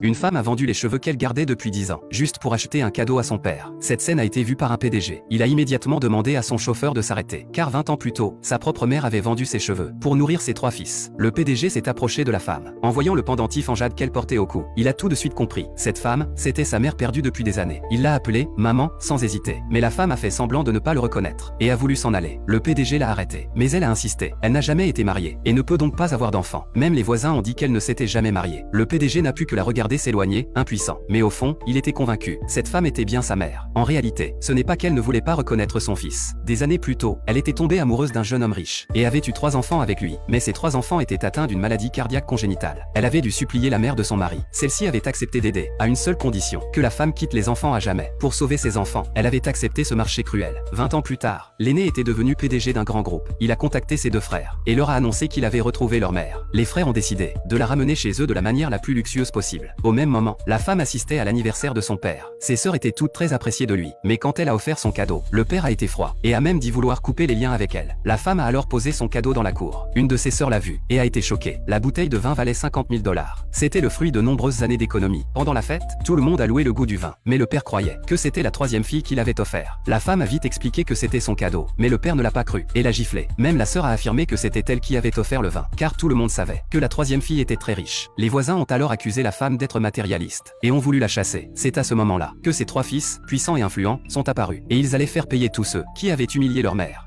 Une femme a vendu les cheveux qu'elle gardait depuis 10 ans, juste pour acheter un cadeau à son père. Cette scène a été vue par un PDG. Il a immédiatement demandé à son chauffeur de s'arrêter, car 20 ans plus tôt, sa propre mère avait vendu ses cheveux pour nourrir ses 3 fils. Le PDG s'est approché de la femme. En voyant le pendentif en jade qu'elle portait au cou, il a tout de suite compris. Cette femme, c'était sa mère perdue depuis des années. Il l'a appelée « maman » sans hésiter. Mais la femme a fait semblant de ne pas le reconnaître, et a voulu s'en aller. Le PDG l'a arrêtée. Mais elle a insisté. Elle n'a jamais été mariée, et ne peut donc pas avoir d'enfant. Même les voisins ont dit qu'elle ne s'était jamais mariée. Le PDG n'a pu que la regarder s'éloigner, impuissant. Mais au fond, il était convaincu. Cette femme était bien sa mère. En réalité, ce n'est pas qu'elle ne voulait pas reconnaître son fils. Des années plus tôt, elle était tombée amoureuse d'un jeune homme riche, et avait eu 3 enfants avec lui. Mais ces 3 enfants étaient atteints d'une maladie cardiaque congénitale. Elle avait dû supplier la mère de son mari. Celle-ci avait accepté d'aider, à une seule condition, que la femme quitte les enfants à jamais. Pour sauver ses enfants, elle avait accepté ce marché cruel. 20 ans plus tard, l'aîné était devenu PDG d'un grand groupe. Il a contacté ses 2 frères, et leur a annoncé qu'il avait retrouvé leur mère. Les frères ont décidé de la ramener chez eux de la manière la plus luxueuse possible. Au même moment, la femme assistait à l'anniversaire de son père. Ses sœurs étaient toutes très appréciées de lui, mais quand elle a offert son cadeau, le père a été froid, et a même dit vouloir couper les liens avec elle. La femme a alors posé son cadeau dans la cour. Une de ses sœurs l'a vu, et a été choquée. La bouteille de vin valait 50 000 $. C'était le fruit de nombreuses années d'économie. Pendant la fête, tout le monde a loué le goût du vin, mais le père croyait que c'était la 3e fille qui l'avait offert. La femme a vite expliqué que c'était son cadeau, mais le père ne l'a pas cru, et l'a giflé. Même la sœur a affirmé que c'était elle qui avait offert le vin, car tout le monde savait que la 3e fille était très riche. Les voisins ont alors accusé la femme d'être matérialiste, et ont voulu la chasser. C'est à ce moment-là que ses 3 fils, puissants et influents, sont apparus, et ils allaient faire payer tous ceux qui avaient humilié leur mère.